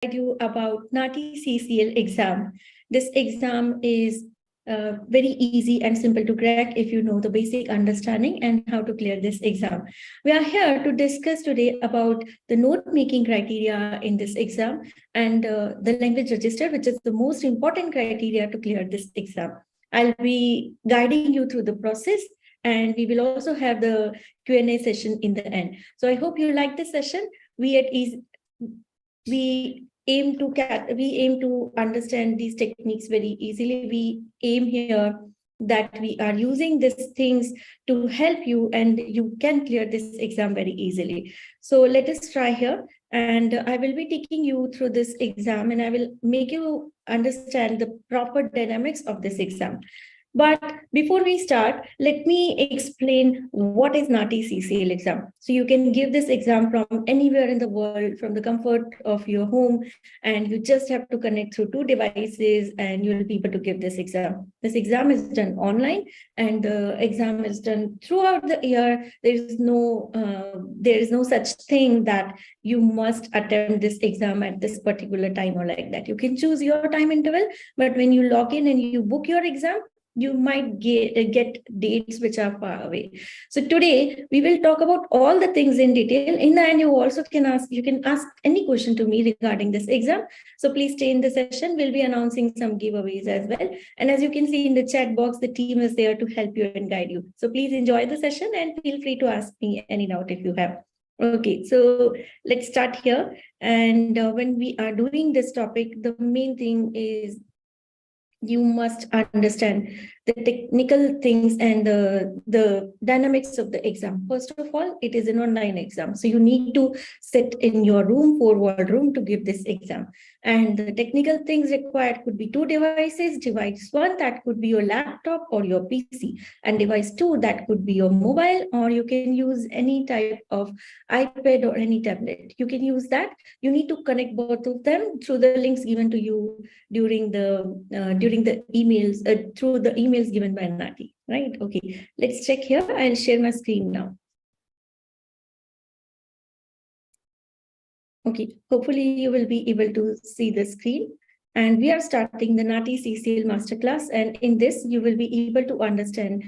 you about NAATI CCL exam. This exam is very easy and simple to crack if you know the basic understanding and how to clear this exam. We are here to discuss today about the note-making criteria in this exam and the language register, which is the most important criteria to clear this exam. I'll be guiding you through the process, and we will also have the Q&A session in the end. So I hope you like this session. We aim to understand these techniques very easily. We aim here that we are using these things to help you, and you can clear this exam very easily. So let us try here, and I will be taking you through this exam, and I will make you understand the proper dynamics of this exam. But before we start, let me explain what is NAATI CCL exam. So you can give this exam from anywhere in the world, from the comfort of your home, and you just have to connect through 2 devices and you'll be able to give this exam. This exam is done online, and the exam is done throughout the year. There is no such thing that you must attempt this exam at this particular time or like that. You can choose your time interval, but when you log in and you book your exam, you might get dates which are far away. So today we will talk about all the things in detail. In the end, you can ask any question to me regarding this exam. So please stay in the session. We'll be announcing some giveaways as well. And as you can see in the chat box, the team is there to help you and guide you. So please enjoy the session and feel free to ask me any doubt if you have. Okay, so let's start here. And when we are doing this topic, the main thing is you must understand the technical things and the dynamics of the exam. First of all, it is an online exam. So you need to sit in your room, 4-wall room, to give this exam. And the technical things required could be 2 devices. Device 1, that could be your laptop or your PC. And device 2, that could be your mobile, or you can use any type of iPad or any tablet. You can use that. You need to connect both of them through the links given to you during the emails, through the emails given by NAATI, right? Okay, let's check here. I'll share my screen now. Okay, hopefully you will be able to see the screen. And we are starting the NAATI CCL Masterclass. And in this, you will be able to understand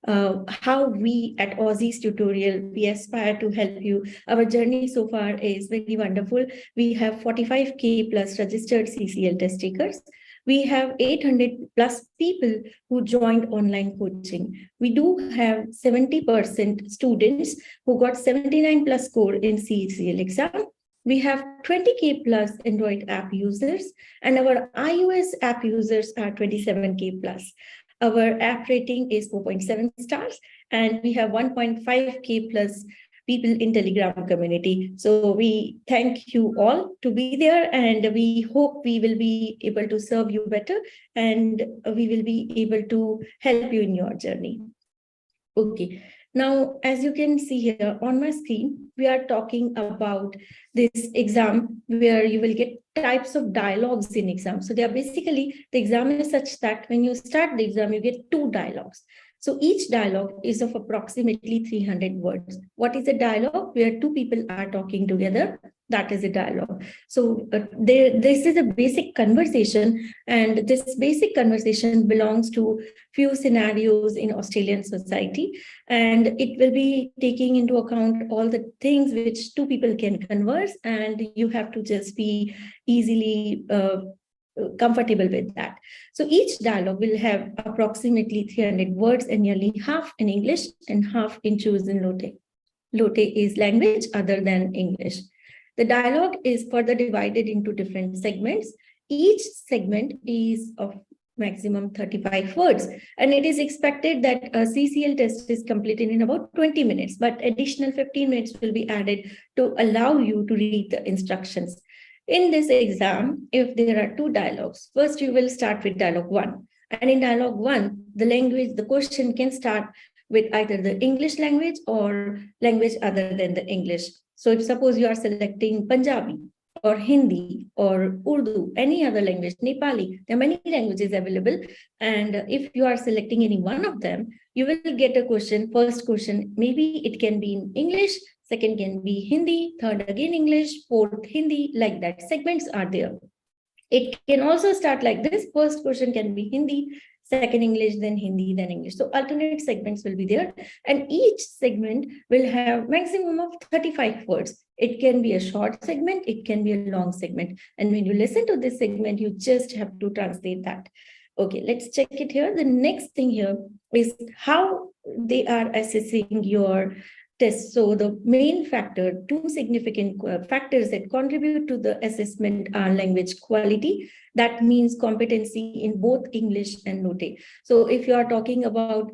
how we at Aussie's Tutorial, we aspire to help you. Our journey so far is very wonderful. We have 45K plus registered CCL test takers. We have 800 plus people who joined online coaching. We do have 70% students who got 79 plus score in CCL exam. We have 20K plus Android app users, and our iOS app users are 27K plus. Our app rating is 4.7 stars, and we have 1.5K plus people in Telegram community. So we thank you all to be there, and we hope we will be able to serve you better, and we will be able to help you in your journey. Okay. Now, as you can see here on my screen, we are talking about this exam where you will get types of dialogues in exam. So they are basically, the exam is such that when you start the exam, you get 2 dialogues. So each dialogue is of approximately 300 words. What is a dialogue? Where 2 people are talking together. That is a dialogue. So this is a basic conversation, and this basic conversation belongs to few scenarios in Australian society, and it will be taking into account all the things which 2 people can converse, and you have to just be easily comfortable with that. So each dialogue will have approximately 300 words, and nearly half in English and half in chosen LOTE. LOTE is language other than English. The dialogue is further divided into different segments. Each segment is of maximum 35 words, and it is expected that a CCL test is completed in about 20 minutes, but additional 15 minutes will be added to allow you to read the instructions. In this exam, if there are 2 dialogues, first you will start with dialogue 1. And in dialogue 1, the question can start with either the English language or language other than the English. So if suppose you are selecting Punjabi or Hindi or Urdu, any other language, Nepali, there are many languages available. And if you are selecting any one of them, you will get a question, first question, maybe it can be in English, second can be Hindi, third again English, fourth Hindi, like that. Segments are there. It can also start like this. First question can be Hindi, second English, then Hindi, then English. So alternate segments will be there. And each segment will have maximum of 35 words. It can be a short segment, it can be a long segment. And when you listen to this segment, you just have to translate that. Okay, let's check it here. The next thing here is how they are assessing your test. So the main factor, two significant factors that contribute to the assessment are language quality. That means competency in both English and LOTE. So if you are talking about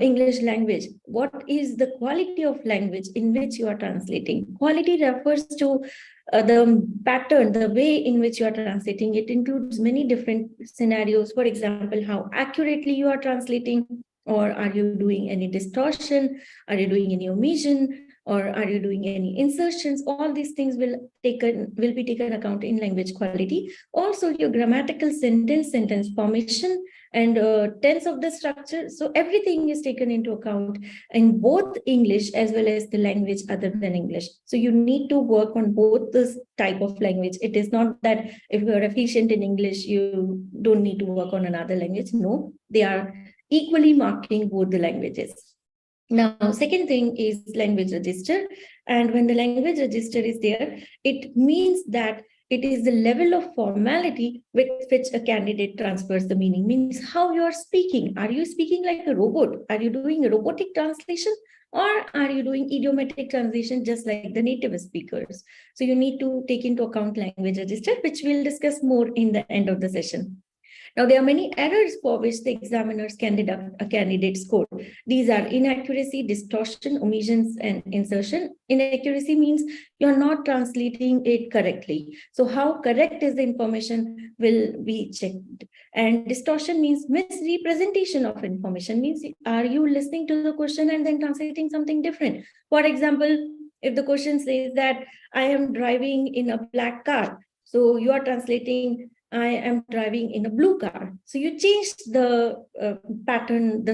English language, what is the quality of language in which you are translating? Quality refers to the pattern, the way in which you are translating. It includes many different scenarios. For example, how accurately you are translating, or are you doing any distortion? Are you doing any omission? Or are you doing any insertions? All these things will be taken account in language quality. Also, your grammatical sentence formation and tense of the structure. So everything is taken into account in both English as well as the language other than English. So you need to work on both this type of language. It is not that if you are efficient in English, you don't need to work on another language. No, they are equally marking both the languages. Now, second thing is language register. And when the language register is there, it means that it is the level of formality with which a candidate transfers the meaning. Means how you are speaking. Are you speaking like a robot? Are you doing a robotic translation? Or are you doing idiomatic translation just like the native speakers? So you need to take into account language register, which we'll discuss more in the end of the session. Now, there are many errors for which the examiners can deduct a candidate score. These are inaccuracy, distortion, omissions, and insertion. Inaccuracy means you're not translating it correctly. So how correct is the information will be checked. And distortion means misrepresentation of information. Means, are you listening to the question and then translating something different? For example, if the question says that I am driving in a black car, so you are translating I am driving in a blue car. So you changed the pattern,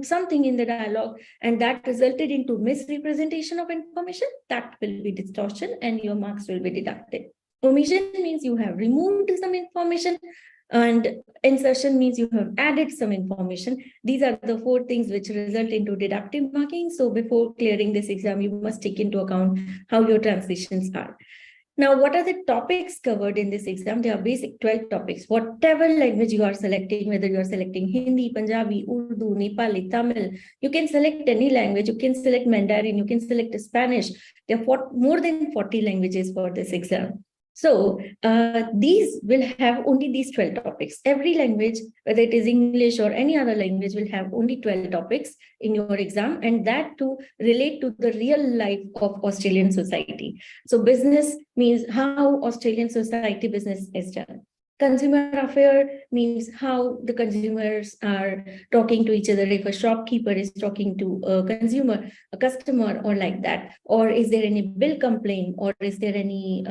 something in the dialogue, and that resulted into misrepresentation of information. That will be distortion, and your marks will be deducted. Omission means you have removed some information, and insertion means you have added some information. These are the four things which result into deductive marking. So before clearing this exam, you must take into account how your translations are. Now, what are the topics covered in this exam? There are basic 12 topics. Whatever language you are selecting, whether you are selecting Hindi, Punjabi, Urdu, Nepali, Tamil, you can select any language. You can select Mandarin, you can select Spanish. There are more than 40 languages for this exam. So these will have only these 12 topics. Every language, whether it is English or any other language, will have only 12 topics in your exam, and that to relate to the real life of Australian society. So business means how Australian society business is done. Consumer affair means how the consumers are talking to each other. If a shopkeeper is talking to a consumer, a customer, or like that, or is there any bill complaint, or is there any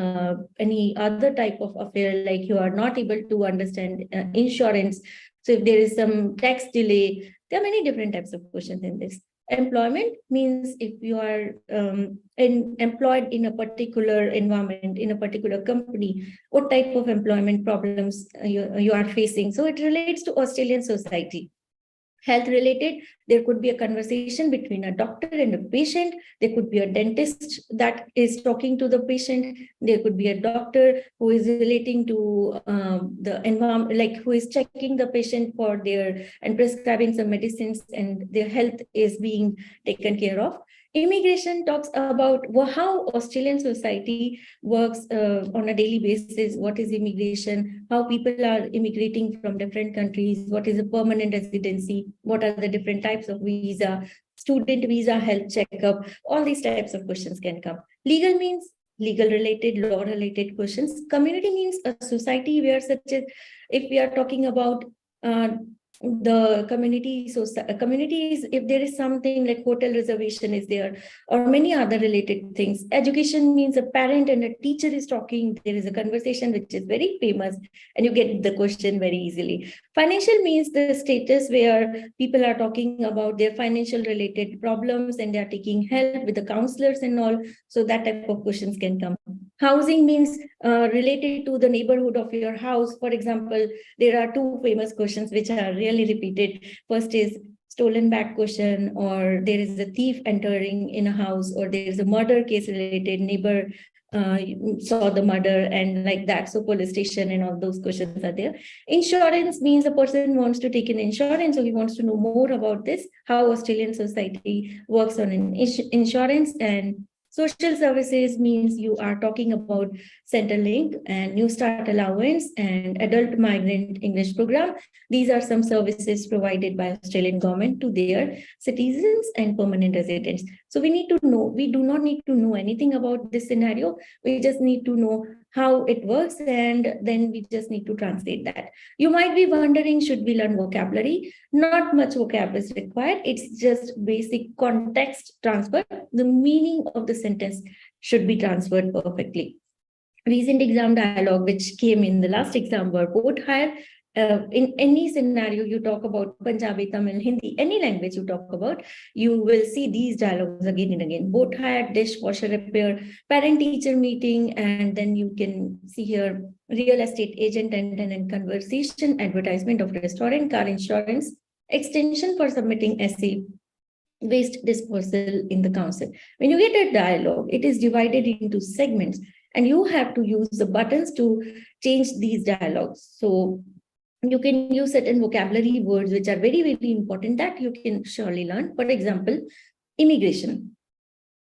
other type of affair, like you are not able to understand insurance. So if there is some tax delay, there are many different types of questions in this. Employment means if you are employed in a particular environment, in a particular company, what type of employment problems you are facing. So it relates to Australian society. Health related, there could be a conversation between a doctor and a patient. There could be a dentist that is talking to the patient. There could be a doctor who is relating to the environment, like who is checking the patient for their and prescribing some medicines, and their health is being taken care of. Immigration talks about how Australian society works on a daily basis. What is immigration? How people are immigrating from different countries? What is a permanent residency? What are the different types of visa? Student visa, health checkup. All these types of questions can come. Legal means legal related, law related questions. Community means a society where, such as if we are talking about the community, so communities, if there is something like hotel reservation is there, or many other related things. Education means a parent and a teacher is talking, there is a conversation which is very famous, and you get the question very easily. Financial means the status where people are talking about their financial related problems and they are taking help with the counselors and all, so that type of questions can come. Housing means related to the neighborhood of your house. For example, there are two famous questions which are really repeated. First is stolen bag question, or there is a thief entering in a house, or there is a murder case related, neighbor saw the murder and like that. So police station and all those questions are there. Insurance means a person wants to take an insurance, so he wants to know more about this, how Australian society works on an insurance. And social services means you are talking about Centrelink and New Start Allowance and Adult Migrant English Program. These are some services provided by Australian government to their citizens and permanent residents. So we need to know, we do not need to know anything about this scenario. We just need to know how it works, and then we just need to translate that. You might be wondering, should we learn vocabulary? Not much vocab is required. It's just basic context transfer. The meaning of the sentence should be transferred perfectly. Recent exam dialogue which came in the last exam were boat hire. In any scenario you talk about Punjabi, Tamil, Hindi, any language you talk about, you will see these dialogues again and again. Boat hire, dishwasher repair, parent-teacher meeting, and then you can see here real estate agent and tenant conversation, advertisement of restaurant, car insurance, extension for submitting essay, waste disposal in the council. When you get a dialogue, it is divided into segments, and you have to use the buttons to change these dialogues. So you can use certain vocabulary words which are very, very important that you can surely learn. For example, immigration.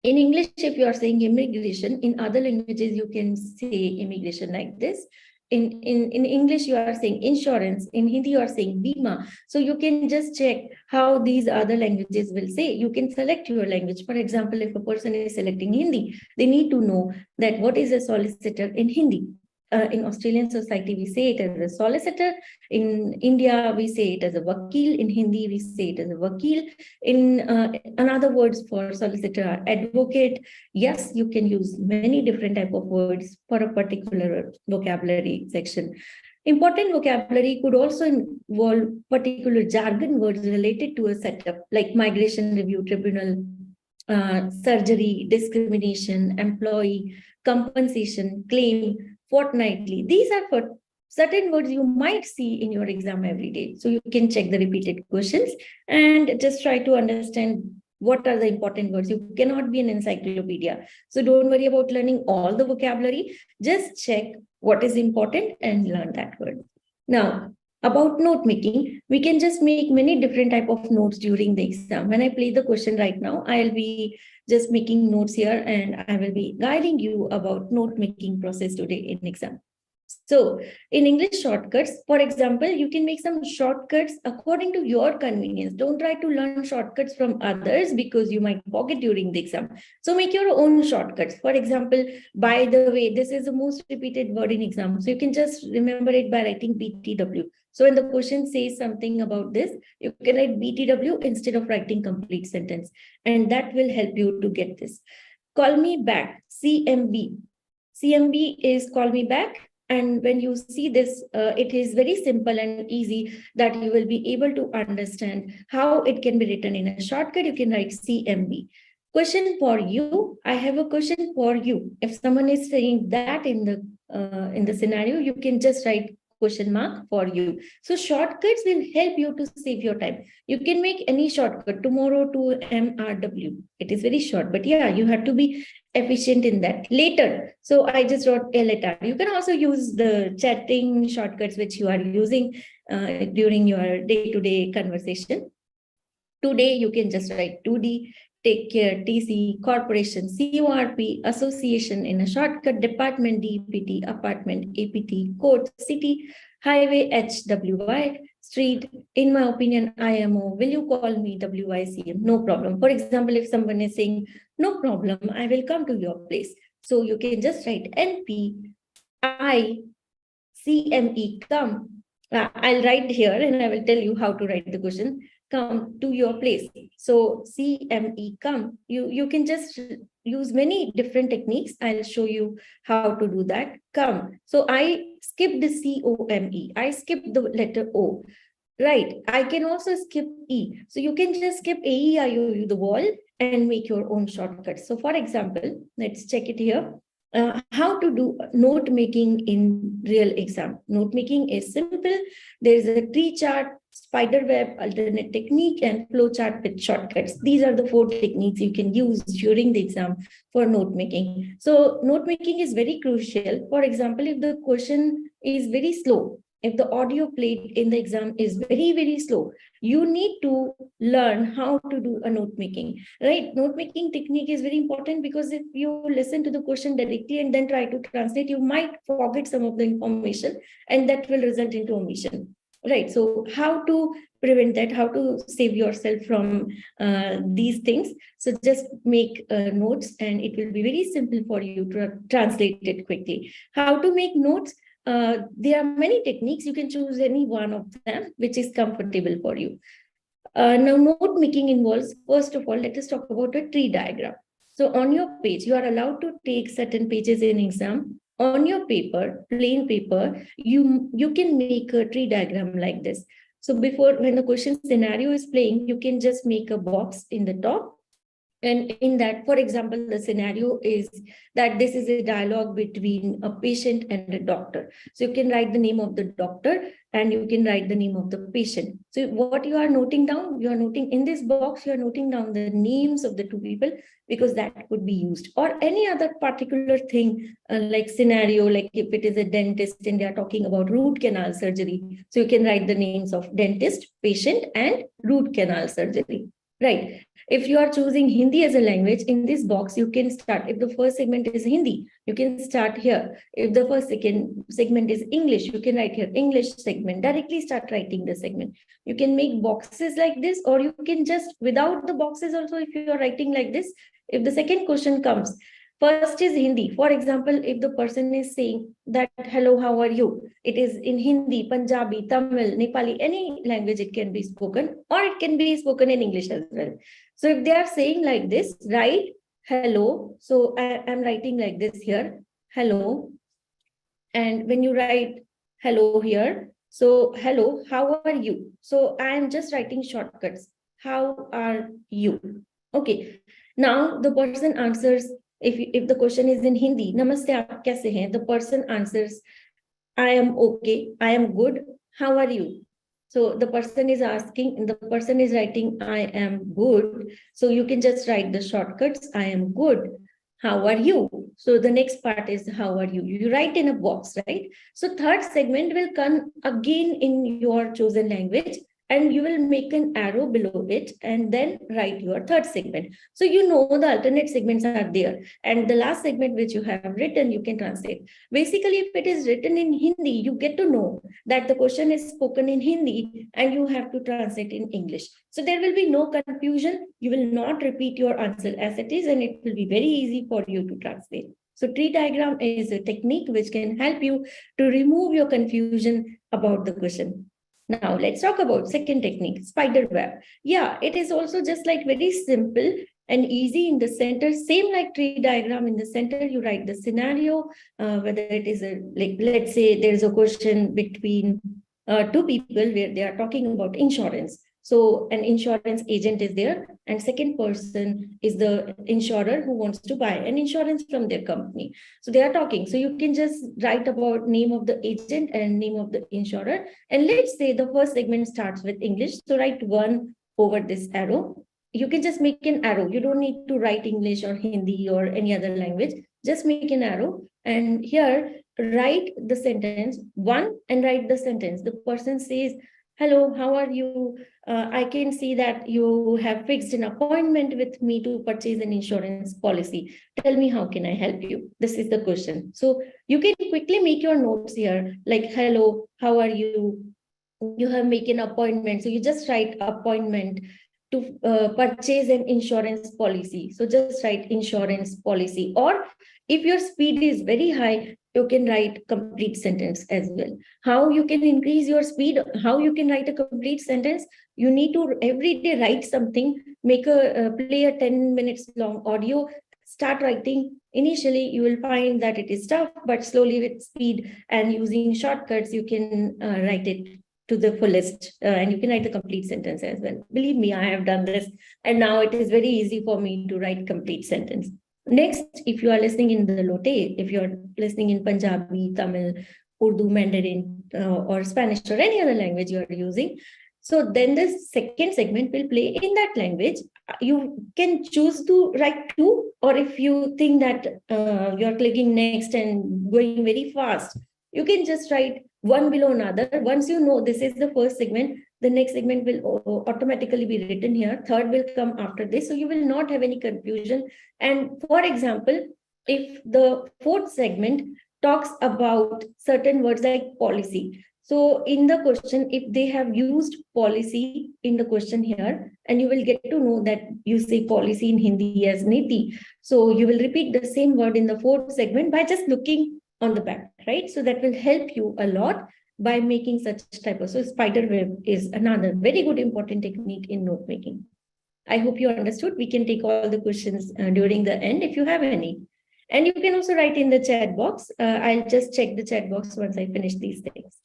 In English, if you are saying immigration, in other languages, you can say immigration like this. In English, you are saying insurance. In Hindi, you are saying bima. So you can just check how these other languages will say. You can select your language. For example, if a person is selecting Hindi, they need to know that what is a solicitor in Hindi. In Australian society, we say it as a solicitor. In India, we say it as a vakil. In Hindi, we say it as a vakil. In another words for solicitor are advocate. Yes, you can use many different type of words for a particular vocabulary section. Important vocabulary could also involve particular jargon words related to a setup, like migration review tribunal, surgery, discrimination, employee, compensation, claim, fortnightly. These are for certain words you might see in your exam every day. So you can check the repeated questions and just try to understand what are the important words. You cannot be an encyclopedia. So don't worry about learning all the vocabulary. Just check what is important and learn that word. Now, about note making, we can just make many different type of notes during the exam. When I play the question right now, I'll be just making notes here, and I will be guiding you about note making process today in exam. So in English shortcuts, for example, you can make some shortcuts according to your convenience. Don't try to learn shortcuts from others because you might forget during the exam. So make your own shortcuts. For example, by the way, this is the most repeated word in exam. So you can just remember it by writing BTW. So when the question says something about this, you can write BTW instead of writing complete sentence. And that will help you to get this. Call me back, CMB. CMB is call me back. And when you see this, it is very simple and easy that you will be able to understand how it can be written in a shortcut. You can write CMB. Question for you. I have a question for you. If someone is saying that in the scenario, you can just write question mark for you. So shortcuts will help you to save your time. You can make any shortcut tomorrow to MRW. It is very short, but yeah, you have to be efficient in that. Later, so I just wrote later. You can also use the chatting shortcuts which you are using during your day-to-day conversation. Today, you can just write 2D, take care, TC, corporation, CORP, association in a shortcut, department, DPT, apartment, APT, court, city, highway, HWY, street, in my opinion, IMO, will you call me WICM? No problem. For example, if someone is saying, no problem, I will come to your place. So you can just write NP, I, CME, come, I'll write here and I will tell you how to write the question. Come to your place. So CME, come. You can just use many different techniques. I'll show you how to do that. Come. So I skipped the COME. I skipped the letter O. Right. I can also skip E. So you can just skip AEIOU, the wall, and make your own shortcuts. So for example, let's check it here. How to do note making in real exam. Note making is simple. There is a tree chart, spider web, alternate technique, and flow chart with shortcuts. These are the 4 techniques you can use during the exam for note making. So note making is very crucial. For example, if the question is very slow, if the audio played in the exam is very, very slow, you need to learn how to do a note making, right? Note making technique is very important because if you listen to the question directly and then try to translate, you might forget some of the information and that will result into omission, right? So how to prevent that, how to save yourself from these things? So just make notes and it will be very simple for you to translate it quickly. How to make notes? There are many techniques. You can choose any one of them which is comfortable for you. Now, note making involves, first of all, let us talk about a tree diagram. So on your page, you are allowed to take certain pages in exam. On your paper, plain paper, you can make a tree diagram like this. So before, when the question scenario is playing, you can just make a box in the top. And in that, for example, the scenario is that this is a dialogue between a patient and a doctor. So you can write the name of the doctor and you can write the name of the patient. So what you are noting down, you are noting in this box, you are noting down the names of the 2 people because that could be used, or any other particular thing like scenario, like if it is a dentist and they are talking about root canal surgery. So you can write the names of dentist, patient, and root canal surgery. Right. If you are choosing Hindi as a language, in this box, you can start. If the first segment is Hindi, you can start here. If the second segment is English, you can write here English segment. Directly start writing the segment. You can make boxes like this, or you can just, without the boxes also, if you are writing like this, if the second question comes, first is Hindi. For example, if the person is saying that, hello, how are you? It is in Hindi, Punjabi, Tamil, Nepali, any language it can be spoken, or it can be spoken in English as well. So if they are saying like this, write hello. So I am writing like this here, hello. And when you write hello here, so hello, how are you? So I am just writing shortcuts. How are you? Okay. Now the person answers, if the question is in Hindi, Namaste, aap kaise hain? The person answers, I am okay, I am good. How are you? So the person is asking, the person is writing, I am good. So you can just write the shortcuts, I am good. How are you? So the next part is, how are you? You write in a box, right? So third segment will come again in your chosen language, and you will make an arrow below it and then write your third segment. So you know the alternate segments are there. And the last segment which you have written, you can translate. Basically, if it is written in Hindi, you get to know that the question is spoken in Hindi and you have to translate in English. So there will be no confusion. You will not repeat your answer as it is, and it will be very easy for you to translate. So tree diagram is a technique which can help you to remove your confusion about the question. Now let's talk about second technique, spider web. Yeah, it is also just like very simple and easy in the center, same like tree diagram. In the center, you write the scenario, whether it is a, like, let's say there's a question between 2 people where they are talking about insurance. So an insurance agent is there, and second person is the insurer who wants to buy an insurance from their company. So they are talking. So you can just write about name of the agent and name of the insurer. And let's say the first segment starts with English. So write 1 over this arrow. You can just make an arrow. You don't need to write English or Hindi or any other language. Just make an arrow. And here, write the sentence 1 and write the sentence. The person says, hello, how are you? I can see that you have fixed an appointment with me to purchase an insurance policy. Tell me, how can I help you? This is the question. So you can quickly make your notes here, like, hello, how are you? You have made an appointment. So you just write appointment to purchase an insurance policy. So just write insurance policy. Or if your speed is very high, you can write complete sentence as well. How you can increase your speed, how you can write a complete sentence, you need to every day write something, play a 10 minutes long audio, start writing. Initially, you will find that it is tough, but slowly with speed and using shortcuts, you can write it to the fullest, and you can write the complete sentence as well. Believe me, I have done this, and now it is very easy for me to write complete sentence. Next, if you are listening in the LOTE, if you are listening in Punjabi, Tamil, Urdu, Mandarin, or Spanish, or any other language you are using, so then the second segment will play in that language. You can choose to write two, or if you think that you're clicking next and going very fast, you can just write one below another. Once you know this is the first segment, the next segment will automatically be written here. Third will come after this. So you will not have any confusion. And for example, if the fourth segment talks about certain words like policy, so in the question, if they have used policy in the question here, and you will get to know that you say policy in Hindi as niti. So you will repeat the same word in the fourth segment by just looking on the back, right? So that will help you a lot by making such typos. So spider web is another very good important technique in note making. I hope you understood. We can take all the questions during the end if you have any. And you can also write in the chat box. I'll just check the chat box once I finish these things.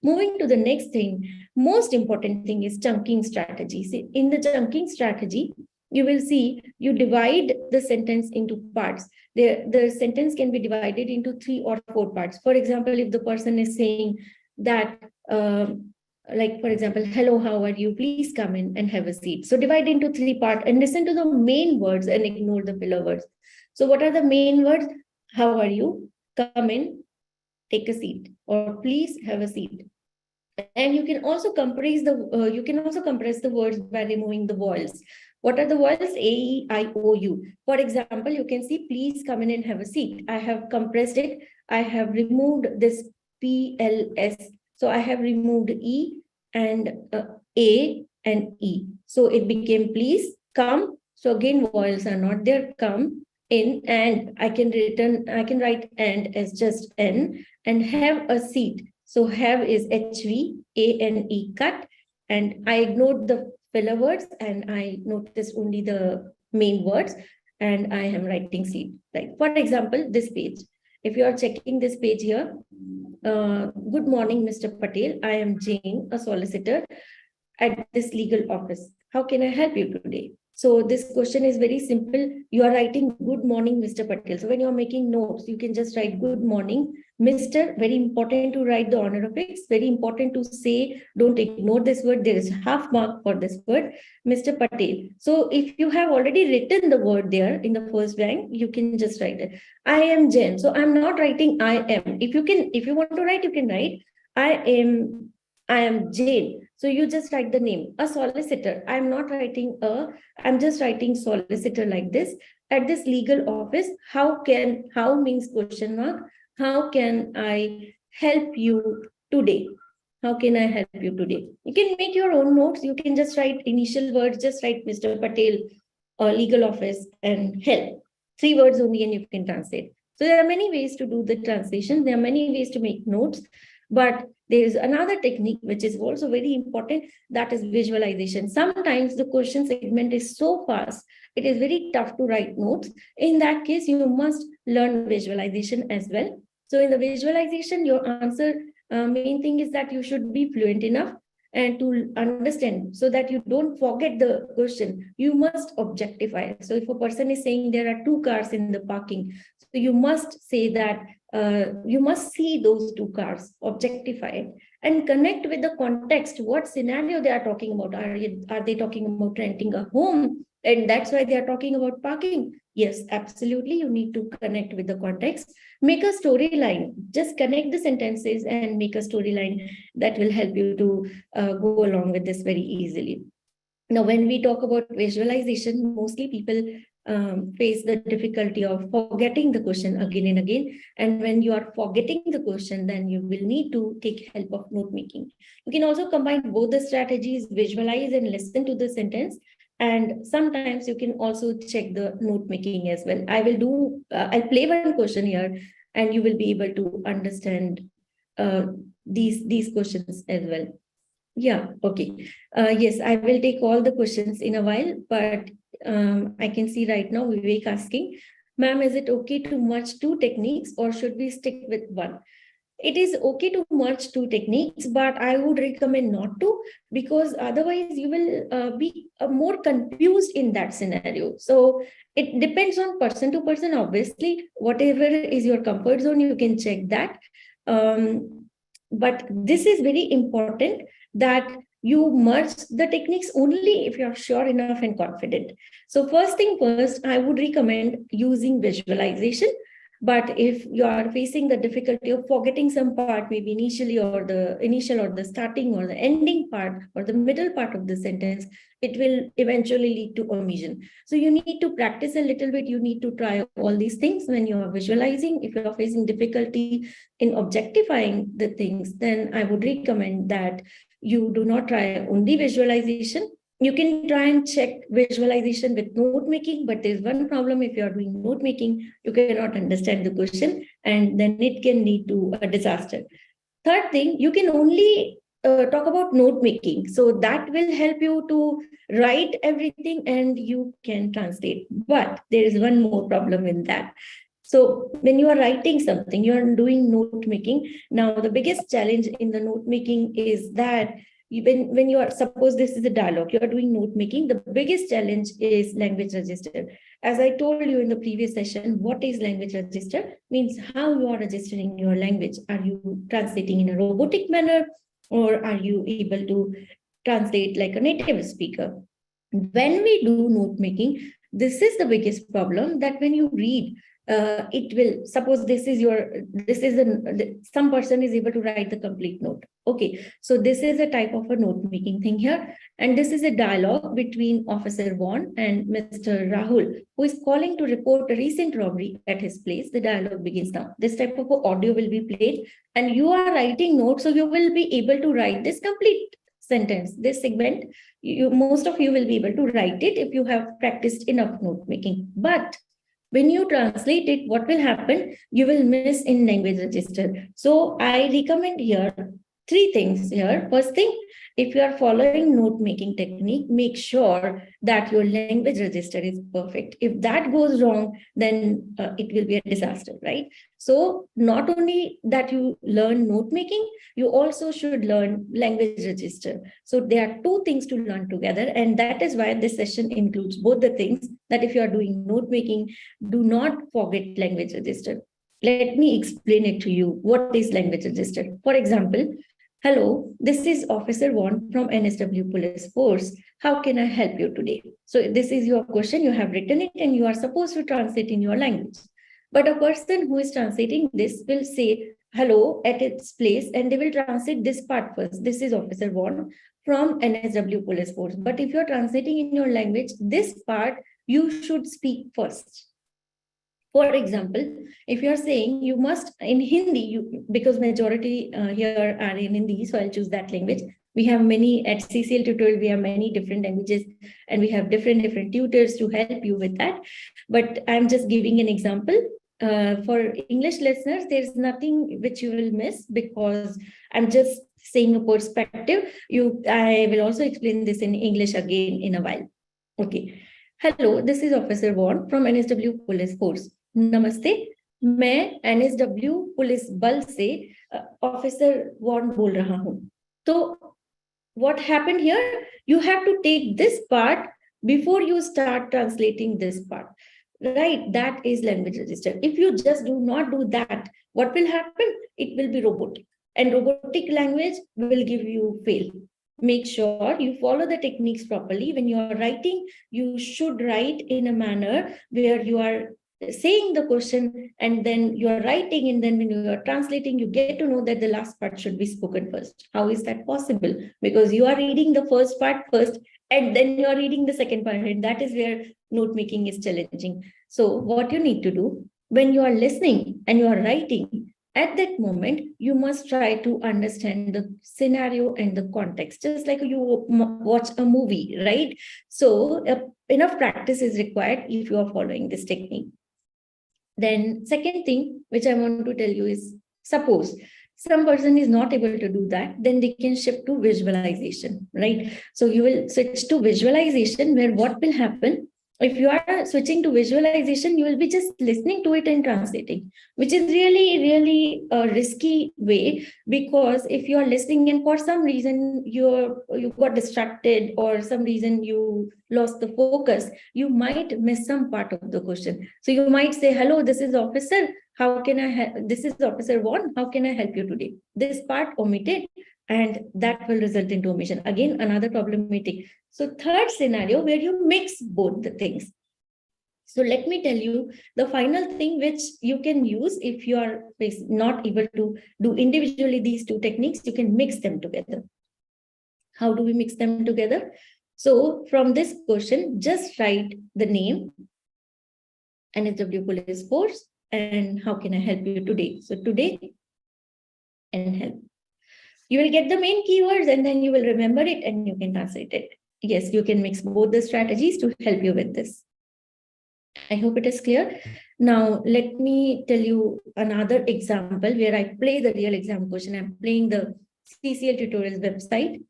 Moving to the next thing, most important thing is chunking strategy. See, in the chunking strategy, you will see you divide the sentence into parts. The sentence can be divided into 3 or 4 parts. For example, if the person is saying that, like, for example, hello, how are you? Please come in and have a seat. So divide into 3 parts and listen to the main words and ignore the filler words. So what are the main words? How are you? Come in, take a seat, or please have a seat. And you can also compress the words by removing the vowels. What are the vowels? A, E, I, O, U. For example, you can see please come in and have a seat. I have compressed it. I have removed this P, L, S. So I have removed E and A and E. So it became please come. So again, vowels are not there. Come in, and I can write and as just N, and have a seat. So have is HV, A-N-E, cut, and I ignored the filler words and I noticed only the main words, and I am writing seat. Like, for example, this page. If you are checking this page here, good morning, Mr. Patel. I am Jane, a solicitor at this legal office. How can I help you today? So this question is very simple. You are writing good morning, Mr. Patel. So when you are making notes, you can just write good morning, Mr. Very important to write the honorifics. Very important to say, don't ignore this word. There is half mark for this word, Mr. Patel. So if you have already written the word there in the first blank, you can just write it. I am Jen. So I'm not writing I am. If you want to write, you can write I am Jane. So you just write the name, a solicitor. I'm not writing I'm just writing solicitor like this. At this legal office, how means question mark. How can I help you today? How can I help you today? You can make your own notes. You can just write initial words, just write Mr. Patel or legal office and help. 3 words only, and you can translate. So there are many ways to do the translation. There are many ways to make notes. But there is another technique which is also very important, that is visualization. Sometimes the question segment is so fast, it is very tough to write notes. In that case, you must learn visualization as well. So in the visualization, your answer, main thing is that you should be fluent enough and to understand so that you don't forget the question. You must objectify. So if a person is saying there are 2 cars in the parking, so you must say that you must see those 2 cars, objectify it, and connect with the context. What scenario they are talking about? Are they talking about renting a home? And that's why they are talking about parking. Yes, absolutely. You need to connect with the context. Make a storyline. Just connect the sentences and make a storyline that will help you to go along with this very easily. Now, when we talk about visualization, mostly people face the difficulty of forgetting the question again and again. And when you are forgetting the question, then you will need to take help of note making. You can also combine both the strategies, visualize and listen to the sentence. And sometimes you can also check the note making as well. I'll play one question here. and you will be able to understand these questions as well. Yeah, okay. Yes, I will take all the questions in a while, but I can see right now Vivek asking, ma'am, is it okay to merge two techniques or should we stick with one? It is okay to merge two techniques, but I would recommend not to, because otherwise you will be more confused in that scenario. So it depends on person to person. Obviously, whatever is your comfort zone, you can check that. But this is very important that you merge the techniques only if you're sure enough and confident. So first thing first, I would recommend using visualization. But if you are facing the difficulty of forgetting some part, maybe initially or the initial or the starting or the ending part or the middle part of the sentence, it will eventually lead to omission. So you need to practice a little bit. You need to try all these things when you are visualizing. If you are facing difficulty in objectifying the things, then I would recommend that you do not try only visualization. You can try and check visualization with note making, but there's one problem. If you are doing note making, you cannot understand the question, and then it can lead to a disaster. Third thing, you can only talk about note making. So that will help you to write everything and you can translate. But there is one more problem in that. So when you are writing something, you are doing note making. Now, the biggest challenge in the note making is that when you are, suppose this is a dialogue, you are doing note making, the biggest challenge is language register. As I told you in the previous session, what is language register? Means how you are registering your language. Are you translating in a robotic manner, or are you able to translate like a native speaker? When we do note making, this is the biggest problem, that when you read, it will, suppose some person is able to write the complete note. Okay, so this is a type of a note making thing here. And this is a dialogue between Officer Vaughn and Mr. Rahul, who is calling to report a recent robbery at his place. The dialogue begins now. This type of audio will be played, and you are writing notes, so you will be able to write this complete sentence, this segment. Most of you will be able to write it if you have practiced enough note making. But when you translate it, what will happen? You will miss in language register. So I recommend here three things here. First thing, if you are following note making technique, make sure that your language register is perfect. If that goes wrong, then it will be a disaster, right? So not only that you learn note making, you also should learn language register. So there are two things to learn together. And that is why this session includes both the things, that if you are doing note making, do not forget language register. Let me explain it to you. What is language register? For example, hello, this is Officer Vaughn from NSW Police Force. How can I help you today? So this is your question. You have written it and you are supposed to translate in your language. But a person who is translating this will say hello at its place, and they will translate this part first. This is Officer Vaughn from NSW Police Force. But if you're translating in your language, this part you should speak first. For example, if you're saying you must in Hindi, because majority here are in Hindi, so I'll choose that language. We have many at CCL tutorial, we have many different languages, and we have different tutors to help you with that. But I'm just giving an example. For English listeners, there's nothing which you will miss, because I'm just saying a perspective. I will also explain this in English again in a while. Okay. Hello, this is Officer Vaughn from NSW Police Force. नमस्ते, मैं NSW police बल से officer von बोल रहा हूं. तो what happened here? You have to take this part before you start translating this part, right? That is language register. If you just do not do that, what will happen? It will be robotic, and robotic language will give you fail. Make sure you follow the techniques properly. When you are writing, you should write in a manner where you are saying the question and then you are writing, and then when you are translating, you get to know that the last part should be spoken first. How is that possible? Because you are reading the first part first and then you are reading the second part, and that is where note making is challenging. So what you need to do when you are listening and you are writing, at that moment, you must try to understand the scenario and the context, just like you watch a movie, right? So enough practice is required if you are following this technique. Then second thing, which I want to tell you is, suppose some person is not able to do that, then they can shift to visualization, right? So you will switch to visualization, where what will happen? If you are switching to visualization, you will be just listening to it and translating, which is really a risky way, because if you are listening and for some reason you got distracted, or some reason you lost the focus, you might miss some part of the question. So you might say, hello, this is officer. How can I this is officer one. How can I help you today? This part omitted, and that will result into omission. Again, another problematic. So third scenario, where you mix both the things. So let me tell you the final thing which you can use if you are not able to do individually these two techniques. You can mix them together. How do we mix them together? So from this question, just write the name, NSW Police Force, and how can I help you today? So today and help. You will get the main keywords, and then you will remember it and you can translate it. Yes, you can mix both the strategies to help you with this. I hope it is clear. Now, let me tell you another example where I play the real exam question. I'm playing the CCL tutorials website,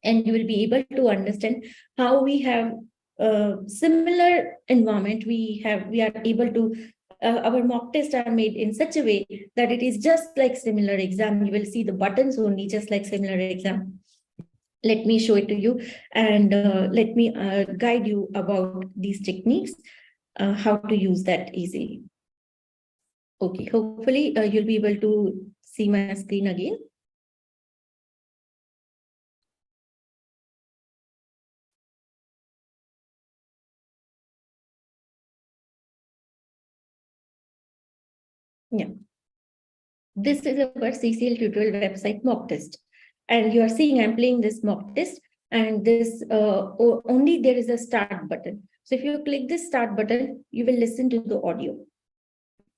and you will be able to understand how we have a similar environment. We are able to, our mock tests are made in such a way that it is just like similar exam. You will see the buttons only, just like similar exam. Let me show it to you, and let me guide you about these techniques, how to use that easily. Okay, hopefully you'll be able to see my screen again. Yeah. This is our CCL tutorial website mock test. And you are seeing I'm playing this mock test, and this only there is a start button. So if you click this start button, you will listen to the audio.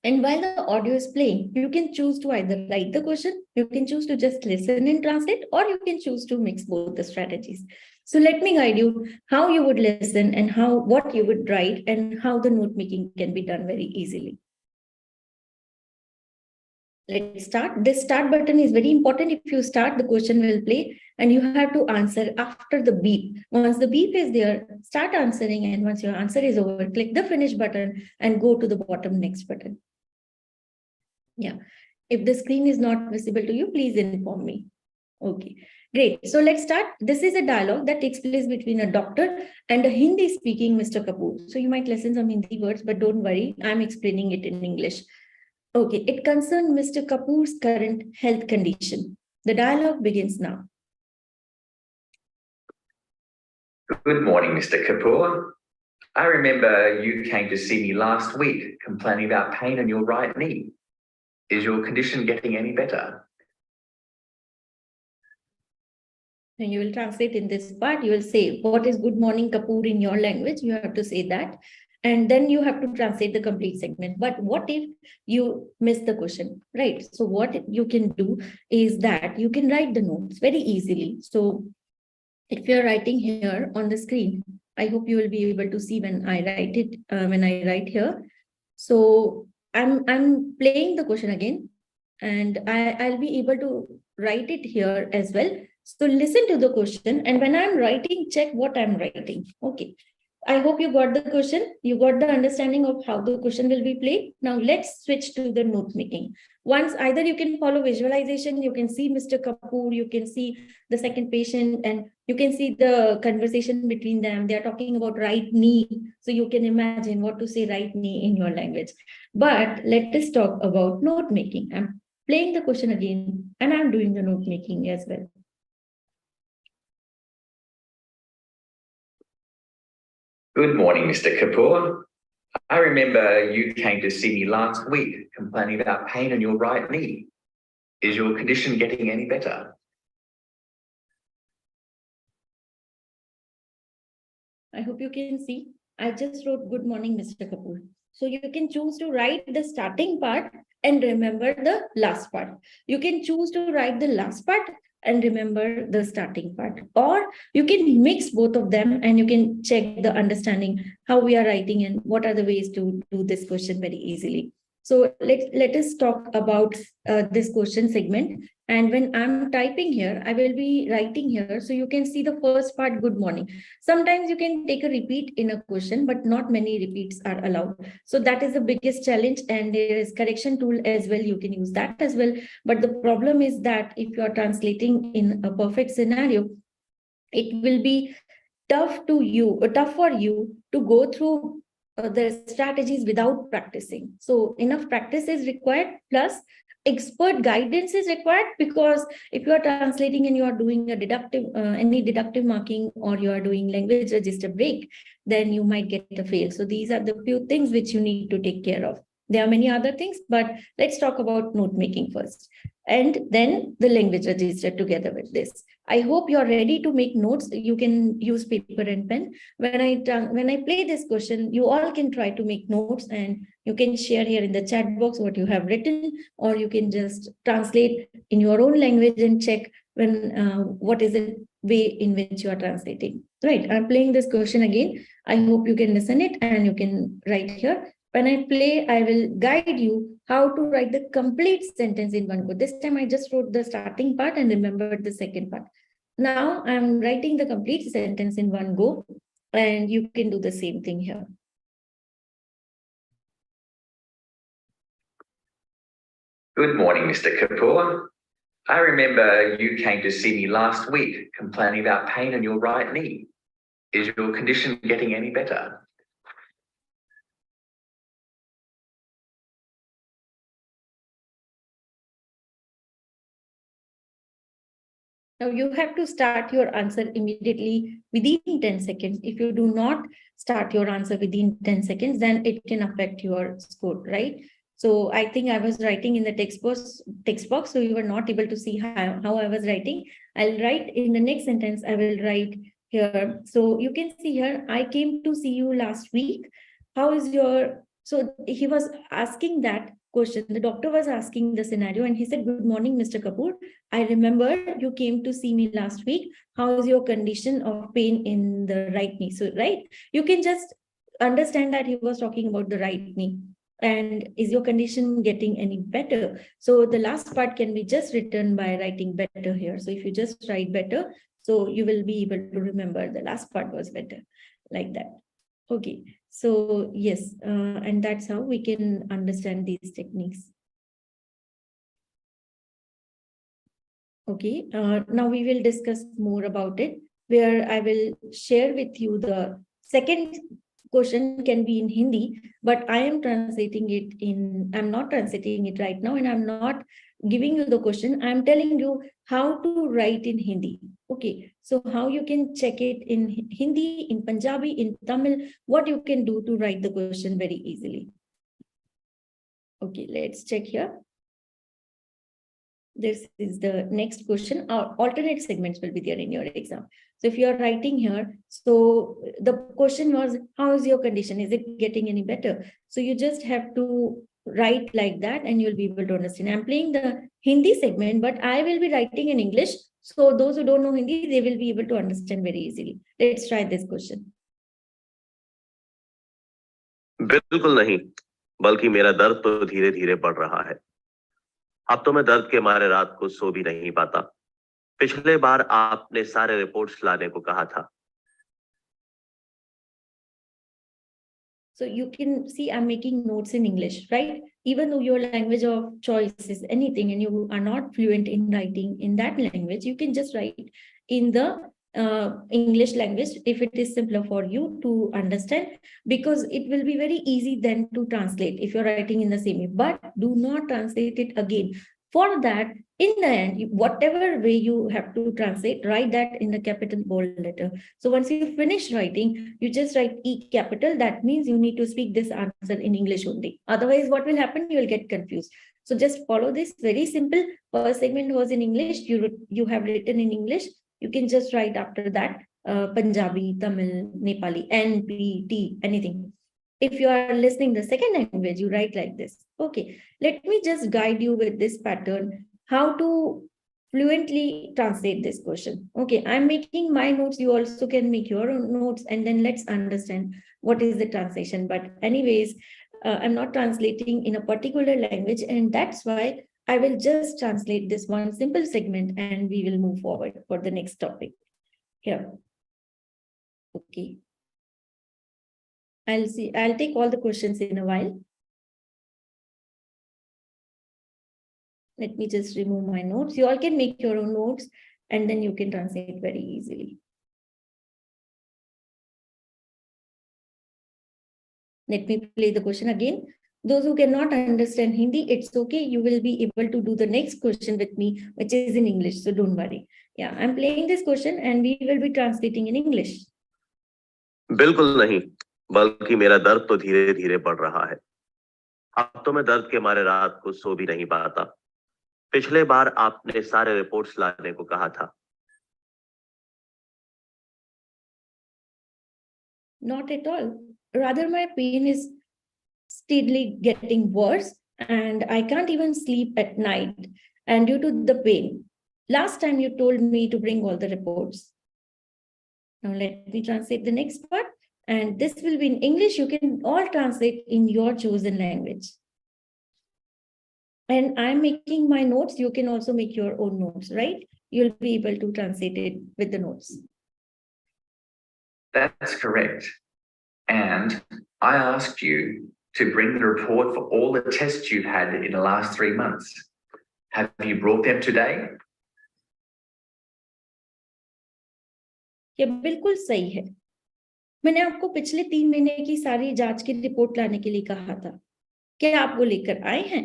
And while the audio is playing, you can choose to either write the question, you can choose to just listen and translate, or you can choose to mix both the strategies. So let me guide you how you would listen and what you would write, and how the note making can be done very easily. Let's start. This start button is very important. If you start, the question will play, and you have to answer after the beep. Once the beep is there, start answering, and once your answer is over, click the finish button and go to the bottom next button. Yeah. If the screen is not visible to you, please inform me. Okay, great. So let's start. This is a dialogue that takes place between a doctor and a Hindi-speaking Mr. Kapoor. So you might listen some Hindi words, but don't worry, I'm explaining it in English. Okay, it concerned Mr. Kapoor's current health condition. The dialogue begins now. Good morning, Mr. Kapoor. I remember you came to see me last week complaining about pain in your right knee. Is your condition getting any better? And you will translate in this part. You will say, what is good morning, Kapoor, in your language? You have to say that. And then you have to translate the complete segment. But what if you miss the question, right? So what you can do is that you can write the notes very easily. So if you're writing here on the screen, I hope you will be able to see when I write it, when I write here. So I'm playing the question again, and I'll be able to write it here as well. So listen to the question, and when I'm writing, check what I'm writing. Okay. I hope you got the question. You got the understanding of how the question will be played. Now let's switch to the note making. Once either you can follow visualization, you can see Mr. Kapoor, you can see the second patient, and you can see the conversation between them. They are talking about right knee. So you can imagine what to say right knee in your language. But let us talk about note making. I'm playing the question again, and I'm doing the note making as well. Good morning, Mr. Kapoor. I remember you came to see me last week complaining about pain in your right knee. Is your condition getting any better? I hope you can see. I just wrote good morning, Mr. Kapoor. So you can choose to write the starting part and remember the last part. You can choose to write the last part and remember the starting part. Or you can mix both of them and you can check the understanding, how we are writing and what are the ways to do this question very easily. So let us talk about this question segment. And when I'm typing here, I will be writing here. So you can see the first part, good morning. Sometimes you can take a repeat in a question, but not many repeats are allowed. So that is the biggest challenge. And there is correction tool as well. You can use that as well. But the problem is that if you are translating in a perfect scenario, it will be tough for you to go through the strategies without practicing. So enough practice is required, plus expert guidance is required, because if you are translating and you are doing a deductive any deductive marking, or you are doing language register break, then you might get a fail. So these are the few things which you need to take care of. There are many other things, but let's talk about note making first, and then the language register together with this. I hope you're ready to make notes. You can use paper and pen. When I play this question, you all can try to make notes, and you can share here in the chat box what you have written, or you can just translate in your own language and check what is the way in which you are translating. Right, I'm playing this question again. I hope you can listen it and you can write here. When I play, I will guide you how to write the complete sentence in one go. This time I just wrote the starting part and remembered the second part. Now I'm writing the complete sentence in one go, and you can do the same thing here. Good morning, Mr. Kapoor. I remember you came to see me last week complaining about pain in your right knee. Is your condition getting any better? Now you have to start your answer immediately within 10 seconds. If you do not start your answer within 10 seconds, then it can affect your score, right? So I think I was writing in the text box, so you were not able to see how I was writing. I'll write in the next sentence, I will write here. So you can see here, I came to see you last week. How is your... So he was asking that question. The doctor was asking the scenario, and he said, good morning, Mr. Kapoor. I remember you came to see me last week. How is your condition of pain in the right knee? So, right, you can just understand that he was talking about the right knee. And is your condition getting any better? So the last part can be just written by writing better here. So if you just write better, so you will be able to remember the last part was better, like that. Okay, so yes, and that's how we can understand these techniques. Okay, now we will discuss more about it, where I will share with you the second question can be in Hindi, but I am translating it in, I'm not translating it right now, and I'm not giving you the question. I'm telling you how to write in Hindi. Okay, so how you can check it in Hindi, in Punjabi, in Tamil, what you can do to write the question very easily. Okay, let's check here. This is the next question. Our alternate segments will be there in your exam. So if you are writing here, so the question was, how is your condition? Is it getting any better? So you just have to write like that and you'll be able to understand. I'm playing the Hindi segment, but I will be writing in English. So those who don't know Hindi, they will be able to understand very easily. Let's try this question. बिल्कुल नहीं, बल्कि मेरा दर्द तो धीरे धीरे बढ़ रहा है। अब तो मैं दर्द के मारे रात को सो भी नहीं पाता। पिछले बार आपने सारे रिपोर्ट्स लाने को कहा था। So you can see I'm making notes in English, right? Even though your language of choice is anything and you are not fluent in writing in that language, you can just write in the English language if it is simpler for you to understand, because it will be very easy then to translate if you're writing in the same way. But do not translate it again. For that, in the end, whatever way you have to translate, write that in the capital bold letter. So once you finish writing, you just write E capital. That means you need to speak this answer in English only. Otherwise, what will happen? You will get confused. So just follow this, very simple. First segment was in English. You have written in English. You can just write after that Punjabi, Tamil, Nepali, NPT, anything. If you are listening the second language, you write like this. Okay, let me just guide you with this pattern, how to fluently translate this question. Okay, I'm making my notes. You also can make your own notes, and then let's understand what is the translation. But anyways, I'm not translating in a particular language, and that's why I will just translate this one simple segment and we will move forward for the next topic. Here. Okay. I'll take all the questions in a while. Let me just remove my notes. You all can make your own notes and then you can translate very easily. Let me play the question again. Those who cannot understand Hindi, it's okay. You will be able to do the next question with me, which is in English. So don't worry. Yeah, I'm playing this question and we will be translating in English. बिल्कुल नहीं, बल्कि मेरा दर्द तो धीरे धीरे बढ़ रहा है। अब तो मैं दर्द के मारे रात को सो भी नहीं पाता। पिछले बार आपने सारे रिपोर्ट्स लाने को कहा था। Not at all. Rather, my pain is steadily getting worse and I can't even sleep at night, and due to the pain. Last time you told me to bring all the reports. Now let me translate the next part, and this will be in English. You can all translate in your chosen language. And I'm making my notes. You can also make your own notes, right? You'll be able to translate it with the notes. That's correct. And I asked you to bring the report for all the tests you've had in the last 3 months. Have you brought them today? ये बिल्कुल सही है। मैंने आपको पिछले 3 महीने की सारी जांच की रिपोर्ट लाने के लिए कहा था। क्या आप वो लेकर आए हैं?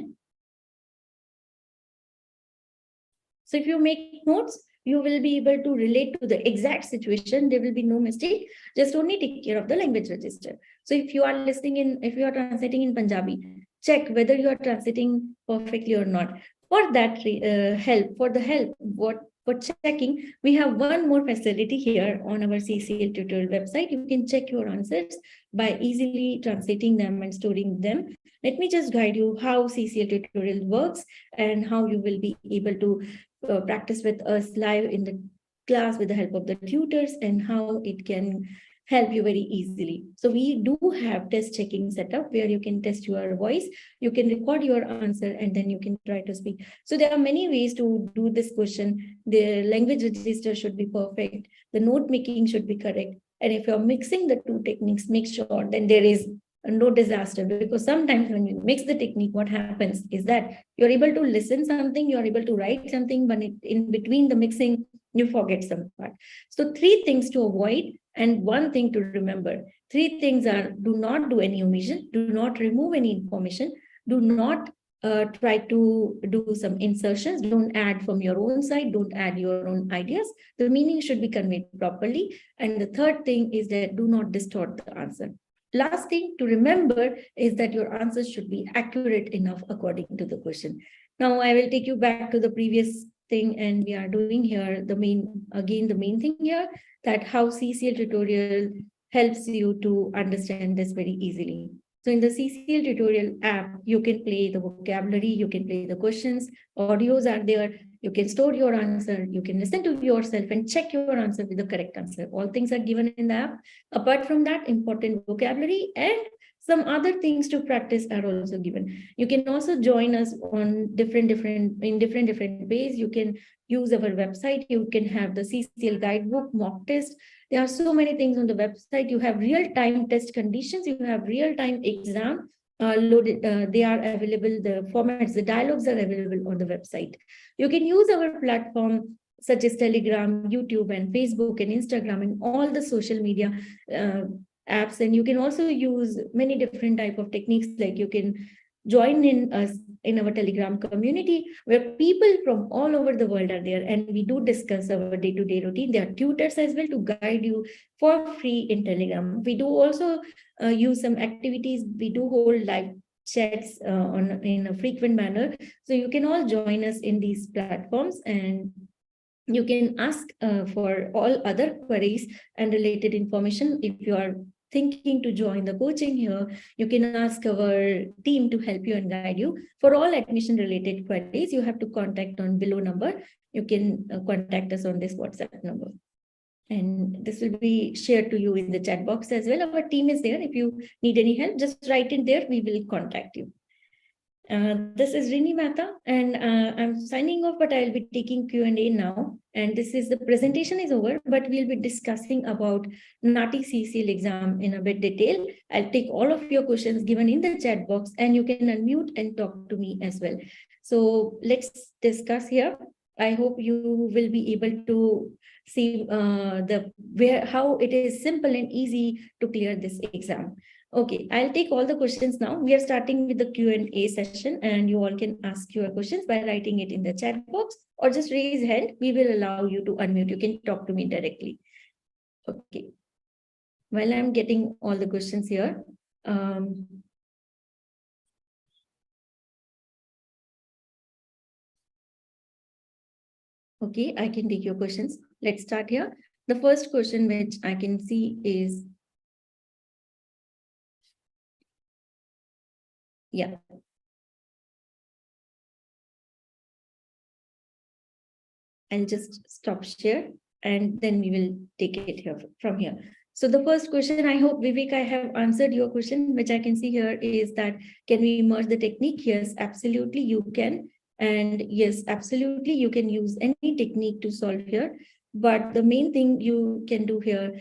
So if you make notes, you will be able to relate to the exact situation. There will be no mistake. Just only take care of the language register. So if you are if you are translating in Punjabi, check whether you are translating perfectly or not. For that for checking, we have one more facility here on our CCL tutorial website. You can check your answers by easily translating them and storing them. Let me just guide you how CCL tutorial works and how you will be able to practice with us live in the class with the help of the tutors, and how it can help you very easily. So we do have test checking setup where you can test your voice, you can record your answer, and then you can try to speak. So there are many ways to do this question. The language register should be perfect. The note making should be correct. And if you're mixing the two techniques, make sure then there is no disaster, because sometimes when you mix the technique, what happens is that you're able to listen something, you're able to write something, but in between the mixing, you forget some part. So 3 things to avoid and 1 thing to remember. 3 things are: do not do any omission, do not remove any information, do not try to do some insertions, don't add from your own side, don't add your own ideas. The meaning should be conveyed properly. And the 3rd thing is that do not distort the answer. Last thing to remember is that your answers should be accurate enough according to the question. Now I will take you back to the previous thing, and we are doing here the main thing here, that how CCL tutorial helps you to understand this very easily. So in the CCL tutorial app, you can play the vocabulary, you can play the questions, audios are there, you can store your answer, you can listen to yourself and check your answer with the correct answer. All things are given in the app. Apart from that, important vocabulary and some other things to practice are also given. You can also join us on different ways. You can use our website. You can have the CCL guidebook, mock test. There are so many things on the website. You have real-time test conditions. You have real-time exam loaded. They are available. The formats, the dialogues are available on the website. You can use our platform such as Telegram, YouTube, and Facebook, and Instagram, and all the social media apps. And you can also use many different type of techniques, like you can join in us in our Telegram community where people from all over the world are there, and we do discuss our day-to-day routine. There are tutors as well to guide you for free in Telegram. We do also use some activities. We do hold live chats in a frequent manner. So you can all join us in these platforms, and you can ask for all other queries and related information. If you are thinking to join the coaching here, you can ask our team to help you and guide you. For all admission related queries, you have to contact on below number. you can contact us on this WhatsApp number. And this will be shared to you in the chat box as well. Our team is there. If you need any help, just write in there. We will contact you. This is Rinni Mehta, and I'm signing off, but I'll be taking Q&A now. And this is the presentation is over, but we'll be discussing about NAATI CCL exam in a bit detail. I'll take all of your questions given in the chat box, and you can unmute and talk to me as well. So let's discuss here. I hope you will be able to see how it is simple and easy to clear this exam. Okay, I'll take all the questions now. We are starting with the Q&A session, and you all can ask your questions by writing it in the chat box or just raise hand. We will allow you to unmute. You can talk to me directly. Okay. While I'm getting all the questions here, okay, I can take your questions. Let's start here. The first question which I can see is, yeah. I'll just stop share and then we will take it here from here. So the first question, I hope Vivek, I have answered your question, which I can see here is that, can we merge the technique? Yes, absolutely you can. And yes, absolutely you can use any technique to solve here. But the main thing you can do here